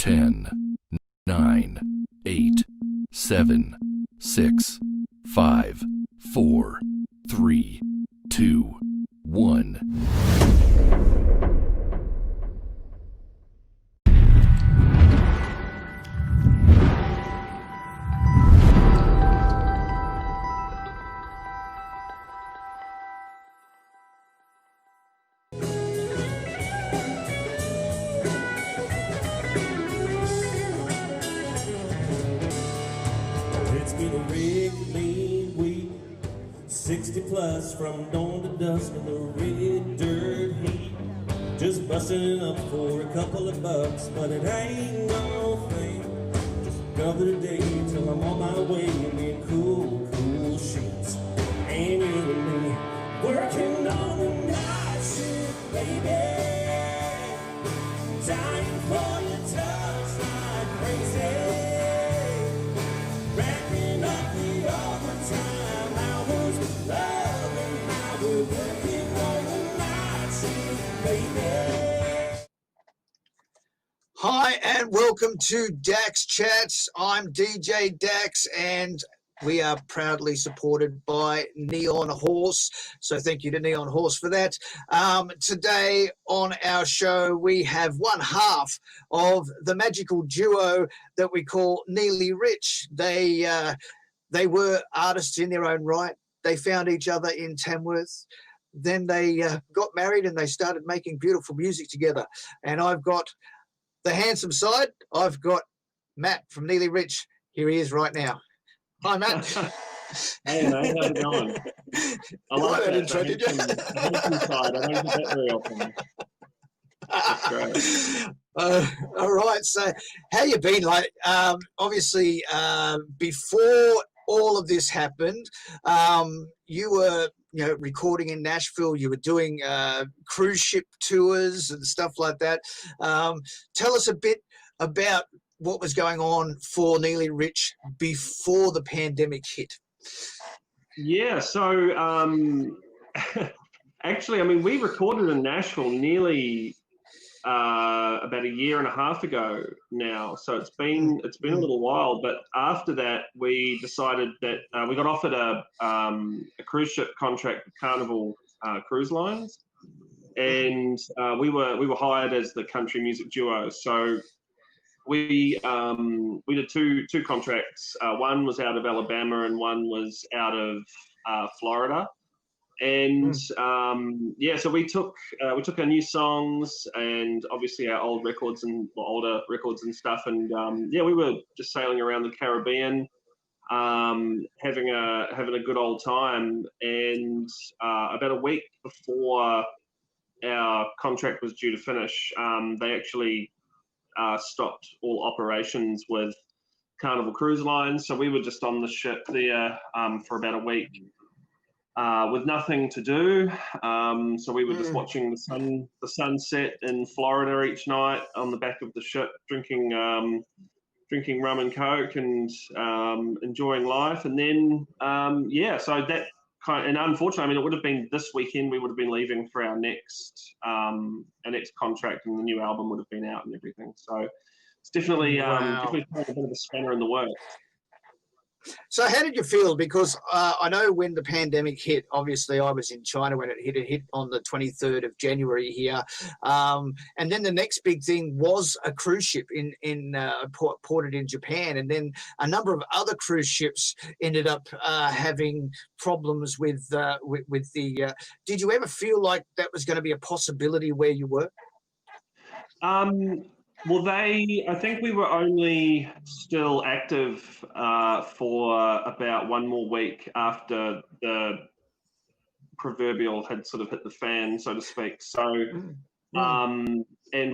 10, 9, 8, 7, 6, 5, 4, 3, 2, 1. It's been a red, lean week, 60 plus from dawn to dusk in the red dirt heat. Just busting up for a couple of bucks, but it ain't no thing. Just another day till I'm on my way in cool, cool sheets. And you and me working on the night shift, baby. Dying for your touch like crazy. Racking up the overtime hours, loving how we're working on the night shift, baby. Hi and welcome to Dax Chats. I'm DJ Dax and we are proudly supported by Neon Horse. So thank you to Neon Horse for that. Today on our show, we have one half of the magical duo that we call NeillyRich. They were artists in their own right. They found each other in Tamworth. Then they got married and they started making beautiful music together. And I've got the handsome side. I've got Matt from NeillyRich. Here he is right now. Hi, Matt. Hey, mate, how's it going? I like that intro, did you? handsome side. I don't get that very often. That's great. All right. So, how you been? Like, obviously, before all of this happened, you were, recording in Nashville. You were doing cruise ship tours and stuff like that. Tell us a bit about what was going on for NeillyRich before the pandemic hit. Yeah, so actually, I mean, we recorded in Nashville nearly about a year and a half ago now. So it's been a little while. But after that, we decided that we got offered a cruise ship contract with Carnival Cruise Lines, and we were hired as the country music duo. So we did two contracts. One was out of Alabama and one was out of Florida. And so we took our new songs and obviously our older records and stuff, and we were just sailing around the Caribbean, having a good old time. And about a week before our contract was due to finish, they actually stopped all operations with Carnival Cruise Lines. So we were just on the ship there for about a week with nothing to do. So we were just watching the sunset in Florida each night on the back of the ship, drinking rum and coke and enjoying life. And then so that and unfortunately, I mean, it would have been this weekend we would have been leaving for our next contract, and the new album would have been out and everything. So it's definitely definitely a bit of a spanner in the works. So how did you feel? Because I know when the pandemic hit, obviously I was in China when it hit on the 23rd of January here. And then the next big thing was a cruise ship ported in Japan. And then a number of other cruise ships ended up having problems with the did you ever feel like that was going to be a possibility where you were? Well, I think we were only still active for about one more week after the proverbial had sort of hit the fan, so to speak. So, and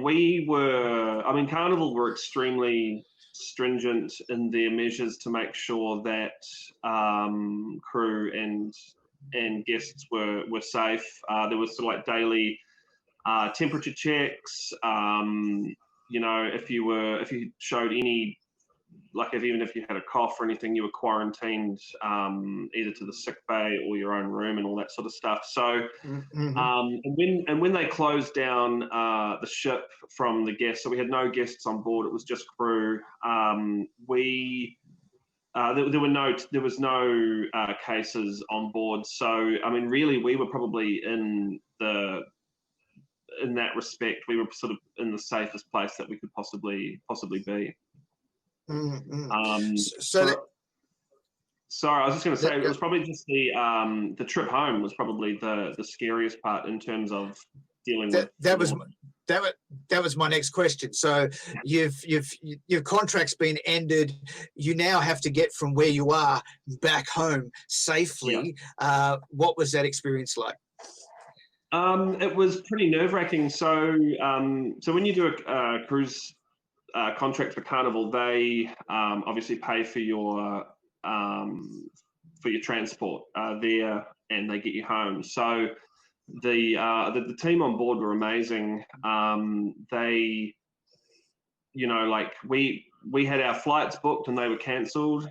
we were, I mean, Carnival were extremely stringent in their measures to make sure that crew and guests were safe. There was sort of like daily temperature checks. If you showed any like even if you had a cough or anything, you were quarantined either to the sick bay or your own room and all that sort of stuff. So, and when they closed down the ship from the guests, so we had no guests on board. It was just crew. There was no cases on board. So, I mean, really, we were probably in that respect, we were sort of in the safest place that we could possibly be. Sorry, I was just going to say it was probably just the trip home was probably the scariest part in terms of dealing with that was my next question. So your contract's been ended. You now have to get from where you are back home safely. Yeah. What was that experience like? It was pretty nerve-wracking. So when you do a cruise contract for Carnival, they obviously pay for your transport there, and they get you home. So the team on board were amazing. They, like we had our flights booked and they were cancelled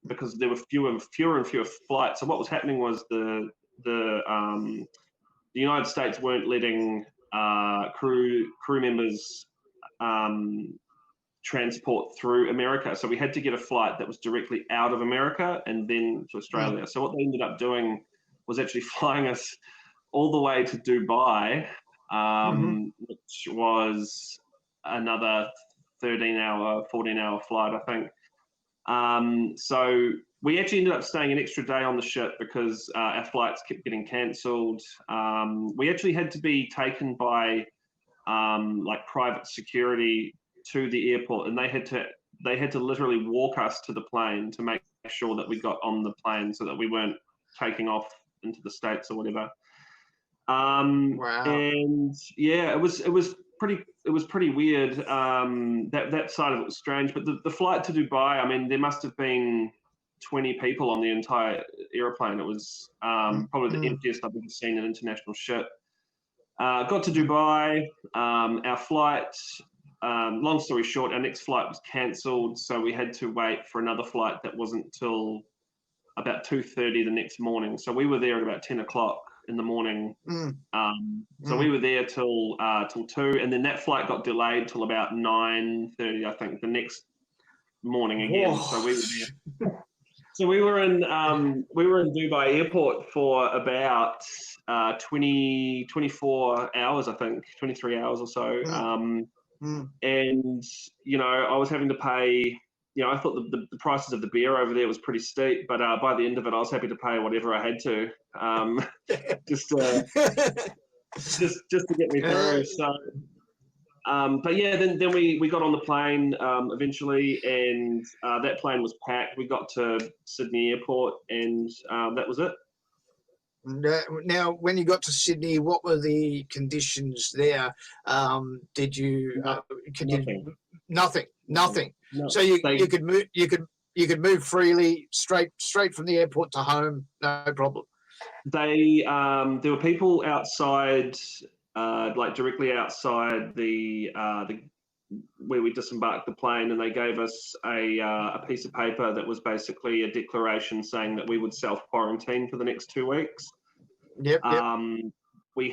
because there were fewer and fewer flights. So what was happening was the United States weren't letting crew members transport through America. So we had to get a flight that was directly out of America and then to Australia. So what they ended up doing was actually flying us all the way to Dubai, which was another 14-hour flight, I think. So we actually ended up staying an extra day on the ship because our flights kept getting cancelled. We actually had to be taken by like private security to the airport, and they had to literally walk us to the plane to make sure that we got on the plane so that we weren't taking off into the States or whatever. Wow. And yeah, it was pretty weird. That side of it was strange, but the flight to Dubai, I mean, there must have been 20 people on the entire airplane. It was probably the emptiest I've ever seen an international ship. Got to Dubai. Our flight, long story short, our next flight was cancelled, so we had to wait for another flight that wasn't till about 2:30 the next morning. So we were there at about 10 o'clock in the morning. So we were there till 2, and then that flight got delayed till about 9:30, I think, the next morning again. Whoa. So we were there. So we were in Dubai airport for about 24 hours, I think, 23 hours or so. And I was having to pay. I thought the prices of the beer over there was pretty steep, but by the end of it, I was happy to pay whatever I had to, just to get me through. So, but yeah, then we got on the plane eventually, and that plane was packed. We got to Sydney Airport, and that was it. Now, when you got to Sydney, what were the conditions there? Did you? Nothing. No. So you could move. You could move freely straight from the airport to home, no problem. There were people outside, like directly outside the where we disembarked the plane, and they gave us a piece of paper that was basically a declaration saying that we would self-quarantine for the next 2 weeks. Yep. We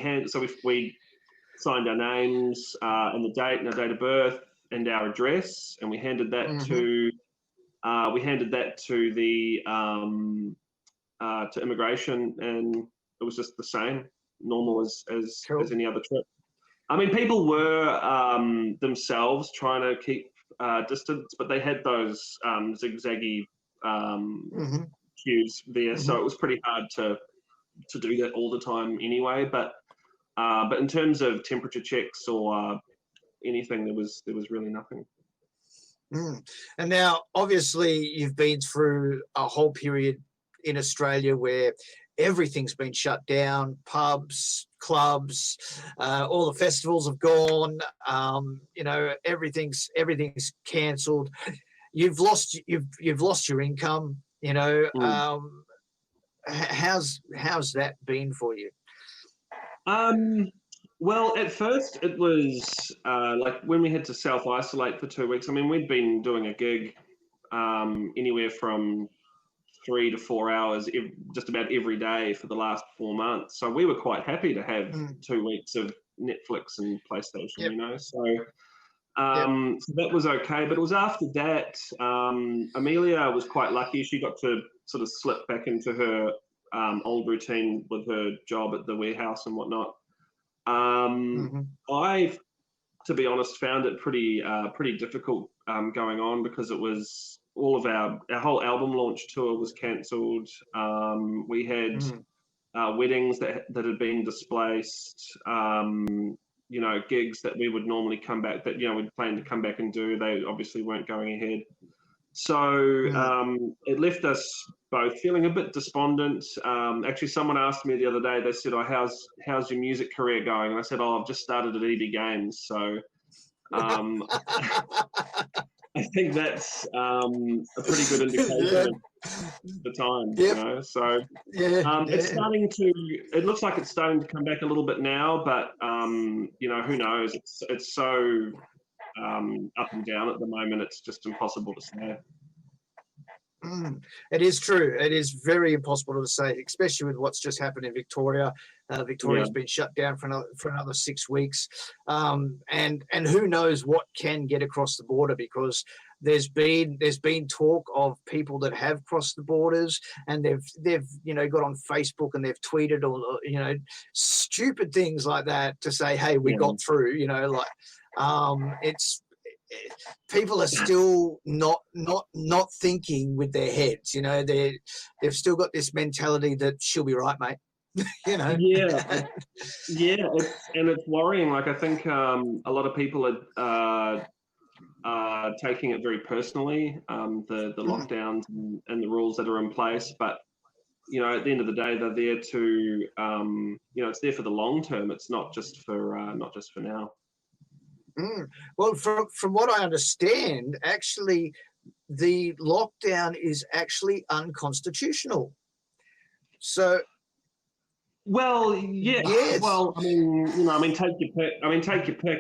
signed our names and the date and our date of birth and our address, and we handed that to the to immigration, and it was just the same, normal as any other trip. I mean, people were themselves trying to keep distance, but they had those zigzaggy queues there, so it was pretty hard to do that all the time anyway. But in terms of temperature checks or anything, there was really nothing. And now, obviously, you've been through a whole period in Australia where everything's been shut down, pubs, clubs, all the festivals have gone. Everything's cancelled. You've lost your income. How's that been for you? Well, at first it was like when we had to self-isolate for 2 weeks. I mean, we'd been doing a gig anywhere from 3 to 4 hours just about every day for the last 4 months. So we were quite happy to have 2 weeks of Netflix and PlayStation, Yep. you know. So, Yep. so that was okay. But it was after that, Amelia was quite lucky. She got to sort of slip back into her old routine with her job at the warehouse and whatnot. I, to be honest, found it pretty difficult going on because it was all of our whole album launch tour was cancelled. We had weddings that had been displaced. You know, gigs that we would normally come back that we'd planned to come back and do. They obviously weren't going ahead. So it left us both feeling a bit despondent. Actually, someone asked me the other day, they said, "Oh, how's your music career going?" And I said, "Oh, I've just started at EB Games." So I think that's a pretty good indication of the time, you know. So it's starting to. It looks like it's starting to come back a little bit now, but you know, who knows? It's so up and down at the moment. It's just impossible to say. It is true. It is very impossible to say, especially with what's just happened in Victoria. Victoria's been shut down for another 6 weeks, and who knows what can get across the border, because there's been talk of people that have crossed the borders, and they've got on Facebook and they've tweeted or stupid things like that to say, hey, we got through. It's people are still not thinking with their heads. They've still got this mentality that she'll be right, mate. And it's worrying. Like, I think a lot of people are taking it very personally, the lockdowns and the rules that are in place, but at the end of the day, they're there to it's there for the long term. It's not just for now. Well, from what I understand, actually, the lockdown is actually unconstitutional. So, well, yeah. Yes. Well, I mean, take your pick.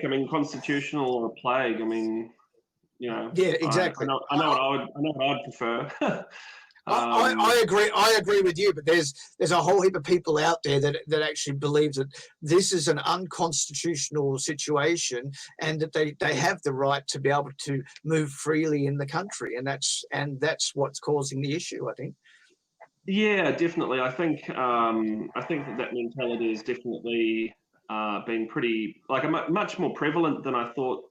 I mean, constitutional or a plague. I mean, Yeah, exactly. I know what I'd prefer. I agree with you, but there's a whole heap of people out there that actually believe that this is an unconstitutional situation and that they have the right to be able to move freely in the country, and that's what's causing the issue, I think. Yeah, definitely. I think that mentality has definitely been pretty much more prevalent than I thought,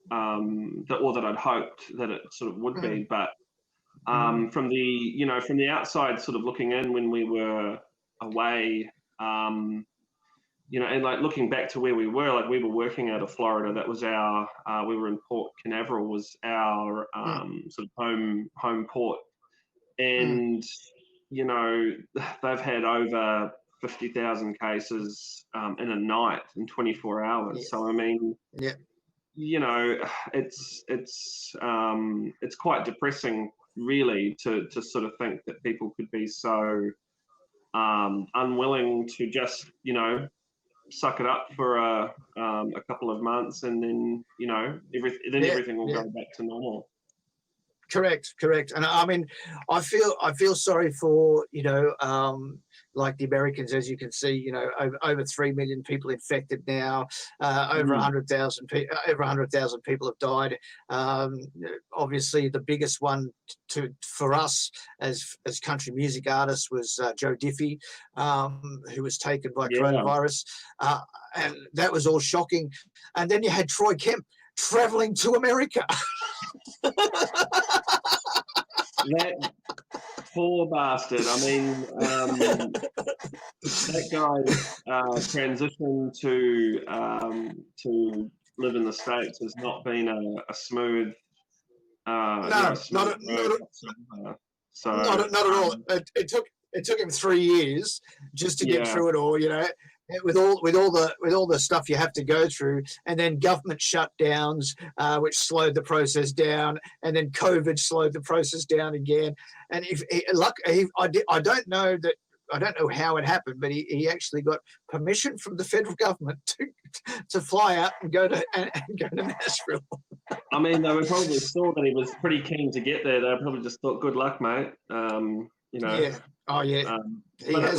that I'd hoped that it sort of would be, but. From the outside sort of looking in when we were away, and like looking back to where we were, like we were working out of Florida. That was our, we were in Port Canaveral was our sort of home port. And, they've had over 50,000 cases in a night in 24 hours. Yes. So, I mean, it's quite depressing, really, to sort of think that people could be so unwilling to just suck it up for a couple of months, and then everything will go back to normal. Correct. And I mean, I feel sorry for like the Americans. As you can see, over 3 million people infected now. Over 100,000 people have died. Obviously, the biggest one for us as country music artists was Joe Diffie, who was taken by coronavirus, and that was all shocking. And then you had Troy Kemp traveling to America. That poor bastard. I mean, that guy transition to live in the States has not been a smooth. Not at all. It took him 3 years just to get through it all. With all the stuff you have to go through, and then government shutdowns, which slowed the process down, and then COVID slowed the process down again. And I don't know that I don't know how it happened, but he actually got permission from the federal government to fly out and go to Nashville. I mean, they were probably saw that he was pretty keen to get there. They probably just thought, "Good luck, mate." You know. Yeah. Oh yeah. But it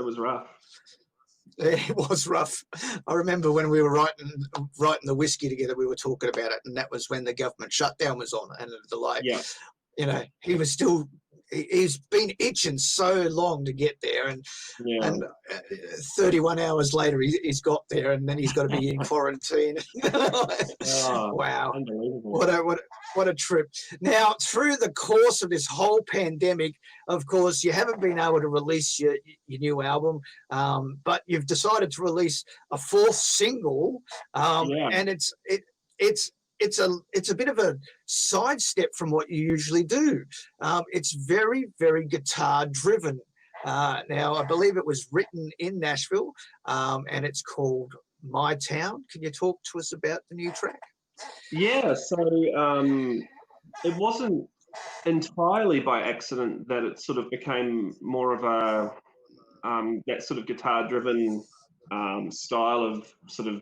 was rough. It was rough. I remember when we were writing the whiskey together, we were talking about it, and that was when the government shutdown was on, and the like. Yeah. You know, he was still. He's been itching so long to get there, and 31 hours later he's got there, and then he's got to be in quarantine. Wow, what a trip. Now, through the course of this whole pandemic, of course, you haven't been able to release your new album, but you've decided to release a fourth single, and it's a bit of a sidestep from what you usually do. It's very, very guitar driven. Now, I believe it was written in Nashville, and it's called My Town. Can you talk to us about the new track? Yeah, so it wasn't entirely by accident that it sort of became more of a that sort of guitar driven style of sort of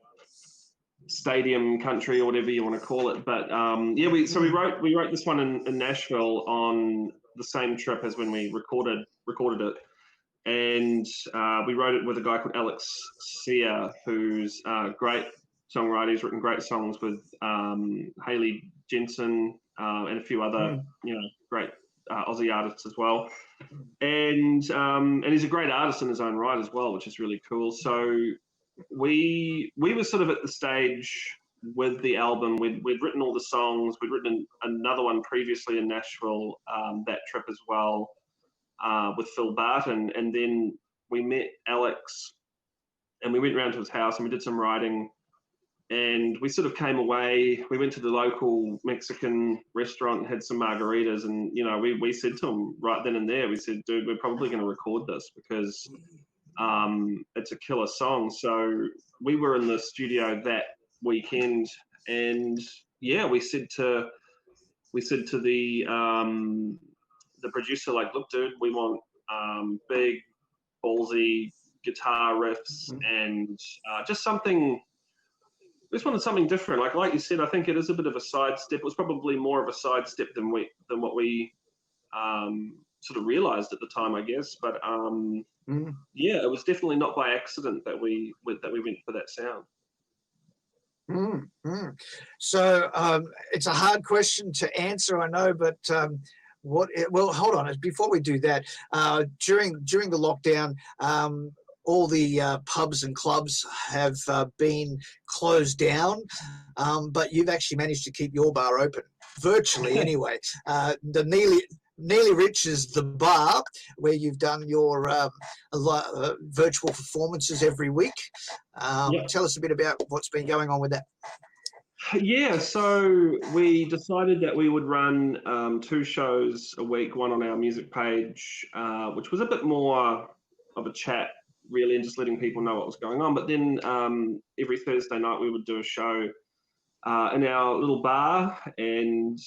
stadium country or whatever you want to call it. But we wrote this one in Nashville on the same trip as when we recorded it, and we wrote it with a guy called Alex Sear, who's a great songwriter. He's written great songs with Haley Jensen and a few other great Aussie artists as well, and he's a great artist in his own right as well, which is really cool. So we were sort of at the stage with the album. We'd written all the songs. We'd written another one previously in Nashville that trip as well with Phil Barton, and then we met Alex and we went around to his house and we did some writing, and we sort of came away. We went to the local Mexican restaurant and had some margaritas, and we said to him right then and there, we said, dude, we're probably going to record this because it's a killer song. So we were in the studio that weekend, and we said to the producer, like, look, dude, we want big ballsy guitar riffs and just something. We just wanted something different. Like you said, I think it is a bit of a sidestep. It was probably more of a sidestep than what we sort of realized at the time, I guess. But it was definitely not by accident that we went for that sound. So it's a hard question to answer, I know, but well, hold on. Before we do that, during the lockdown, all the pubs and clubs have been closed down, but you've actually managed to keep your bar open, virtually anyway. The NeillyRich is the bar where you've done your virtual performances every week. Tell us a bit about what's been going on with that. Yeah, so we decided that we would run 2 shows a week, one on our music page, which was a bit more of a chat, really, and just letting people know what was going on. But then every Thursday night we would do a show in our little bar, and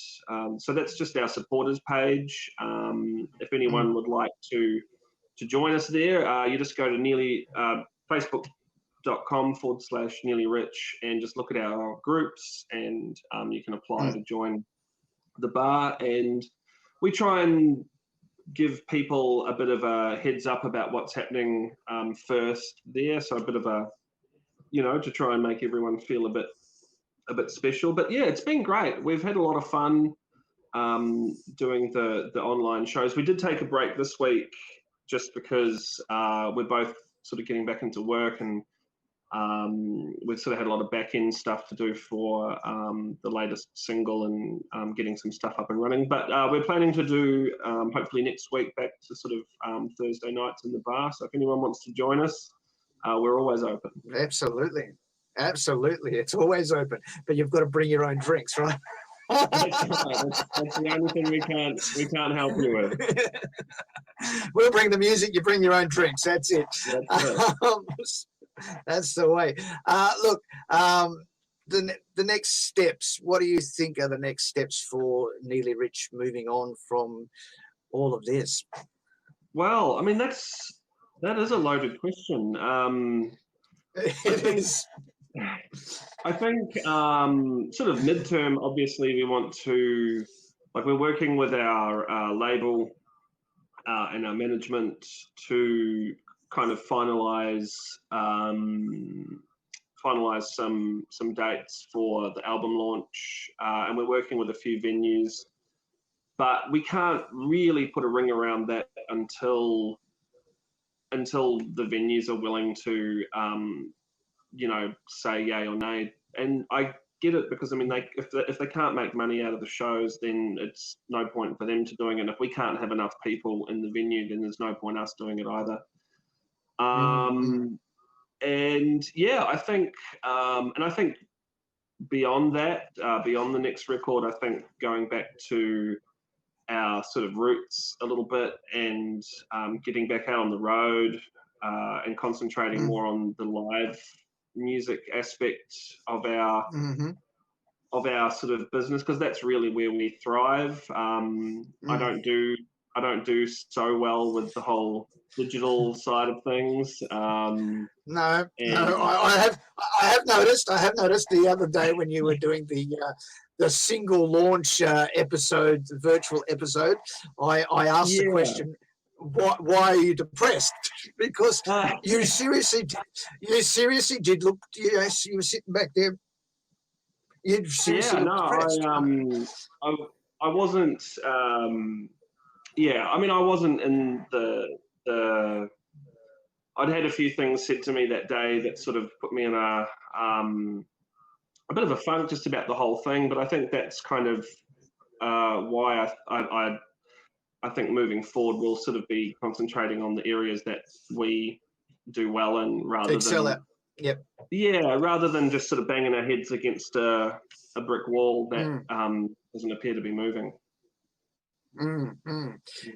so that's just our supporters page. If anyone would like to join us there, you just go to facebook.com/NeillyRich and just look at our groups, and you can apply to join the bar. And we try and give people a bit of a heads up about what's happening first there, so a bit of a, to try and make everyone feel a bit special. But yeah, it's been great. We've had a lot of fun doing the online shows. We did take a break this week just because we're both sort of getting back into work, and we've sort of had a lot of back end stuff to do for the latest single and getting some stuff up and running. But we're planning to do hopefully next week back to sort of Thursday nights in the bar. So if anyone wants to join us, we're always open. Absolutely. It's always open, but you've got to bring your own drinks, right? That's the only thing we can't help you with. We'll bring the music, you bring your own drinks. That's it. That's the way. Look, the next steps, what do you think are the next steps for NeillyRich moving on from all of this? Well, I mean, that is a loaded question. It is. I think sort of midterm, obviously, we want to, like, we're working with our label and our management to kind of finalize some dates for the album launch, and we're working with a few venues, but we can't really put a ring around that until the venues are willing to say yay or nay. And I get it, because I mean, if they can't make money out of the shows, then it's no point for them to doing it. And if we can't have enough people in the venue, then there's no point us doing it either. And yeah, I think beyond that, beyond the next record, I think going back to our sort of roots a little bit, and getting back out on the road, and concentrating more on the live music aspect of our sort of business, because that's really where we thrive. I don't do so well with the whole digital side of things. No, I have noticed. I have noticed the other day when you were doing the single launch episode, the virtual episode. I asked the question, why are you depressed? Because you seriously did look. Yes, you were sitting back there. You seriously looked depressed. I wasn't. I mean, I wasn't in the. I'd had a few things said to me that day that sort of put me in a bit of a funk just about the whole thing. But I think that's kind of why I think moving forward we'll sort of be concentrating on the areas that we do well in, rather excel at. Yep. Yeah, rather than just sort of banging our heads against a brick wall that doesn't appear to be moving. Yeah,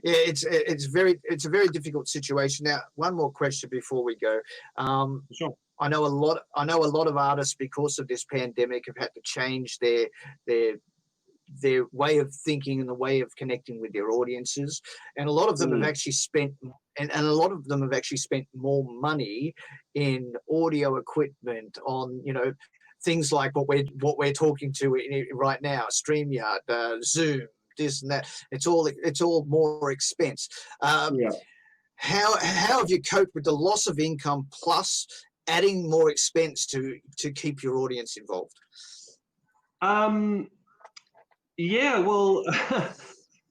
it's a very difficult situation. Now, one more question before we go. Sure. I know a lot of artists, because of this pandemic, have had to change their way of thinking and the way of connecting with their audiences, and a lot of them have actually spent more money in audio equipment, on things like what we're talking to right now, StreamYard, Zoom, this and that. It's all more expense. How have you coped with the loss of income plus adding more expense to keep your audience involved? Yeah, well,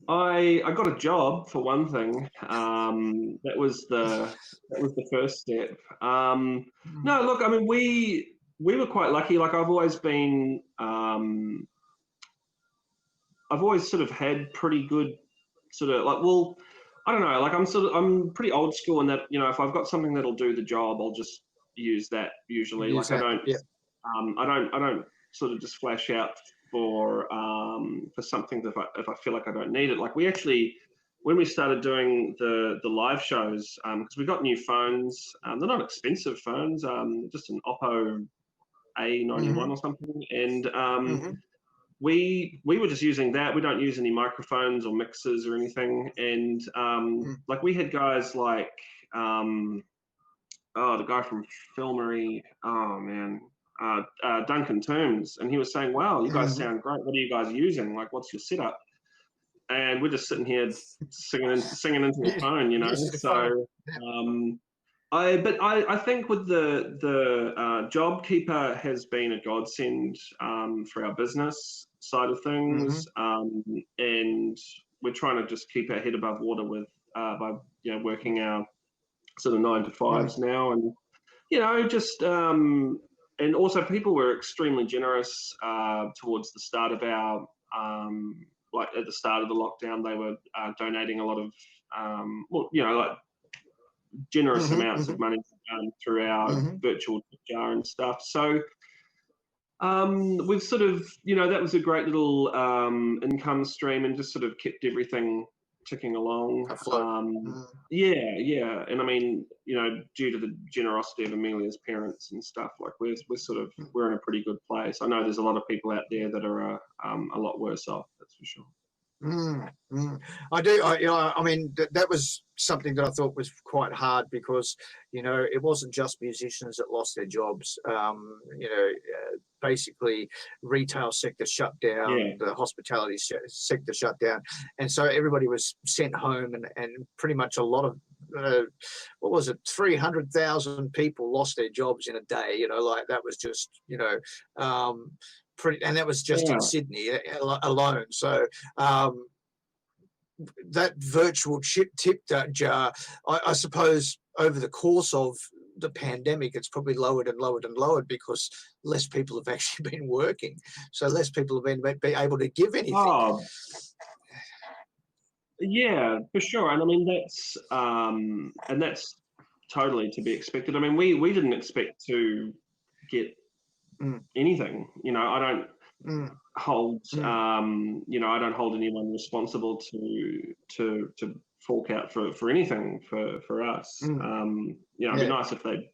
I got a job for one thing. That was the first step. No, look, I mean, we were quite lucky. Like, I've always been, I've always sort of had pretty good sort of, like, well, I don't know, like, I'm pretty old school in that, if I've got something that'll do the job, I'll just use that usually. I don't sort of just flash out for something that if I feel like I don't need it. Like, we actually, when we started doing the live shows, because we got new phones, they're not expensive phones, just an Oppo A91 or something, and we were just using that. We don't use any microphones or mixers or anything, and like, we had guys like the guy from Filmery, Duncan Terms, and he was saying, wow, you guys sound great. What are you guys using? Like, what's your setup? And we're just sitting here singing into the phone, So, I think with the JobKeeper has been a godsend for our business side of things, and we're trying to just keep our head above water with by working our sort of 9 to 5s now, and just and also people were extremely generous towards the start of our like at the start of the lockdown. They were donating a lot of like generous amounts of money through our virtual jar and stuff. So we've sort of, that was a great little income stream, and just sort of kept everything ticking along. Yeah. And I mean, due to the generosity of Amelia's parents and stuff, like we're in a pretty good place. I know there's a lot of people out there that are a lot worse off, that's for sure. I do. I mean, that was something that I thought was quite hard because, it wasn't just musicians that lost their jobs. Basically, retail sector shut down, the hospitality sector shut down, and so everybody was sent home, and pretty much a lot of 300,000 people lost their jobs in a day. Like that was just and that was just in Sydney alone. So that virtual tip jar, I suppose, over the course of the pandemic, it's probably lowered and lowered and lowered because less people have actually been working, so less people have been able to give anything. Oh, yeah, for sure. And I mean that's totally to be expected. I mean, we didn't expect to get anything. I don't hold I don't hold anyone responsible to fork out for anything for us. It'd be nice if they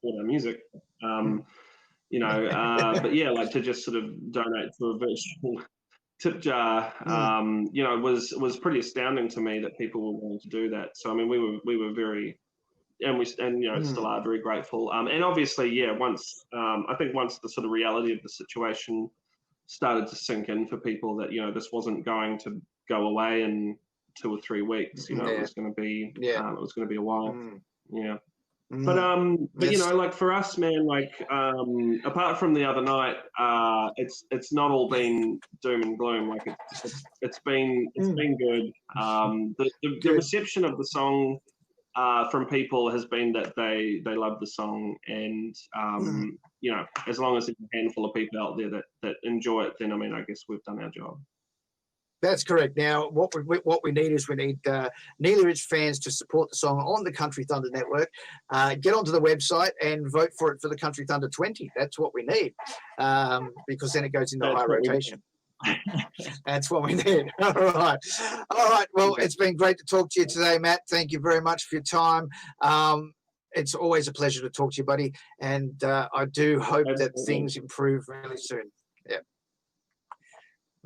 bought our music. But yeah, like to just sort of donate to a virtual tip jar, was pretty astounding to me that people were willing to do that. So I mean, we were very, and still are very grateful. And obviously, once I think once the sort of reality of the situation started to sink in for people that this wasn't going to go away in 2 or 3 weeks. It was going to be it was going to be a while. But like for us, man, like apart from the other night, it's not all been doom and gloom. Like it's been good. The reception of the song from people has been that they love the song, and as long as there's a handful of people out there that enjoy it, then I mean, I guess we've done our job. That's correct. Now, what we need is NeillyRich fans to support the song on the Country Thunder Network. Get onto the website and vote for it for the Country Thunder 20. That's what we need, because then it goes into high rotation. That's what we need. All right. Well, it's been great to talk to you today, Matt. Thank you very much for your time. It's always a pleasure to talk to you, buddy. And I do hope that things improve really soon. Yeah.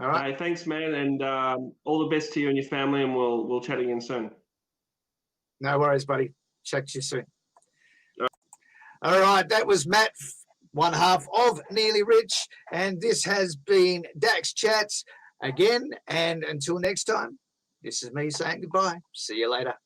All right. Hey, thanks, man, and all the best to you and your family, and we'll chat again soon. No worries, buddy. Chat to you soon. All right. That was Matt, one half of NeillyRich, and this has been Dax Chats again. And until next time, this is me saying goodbye. See you later.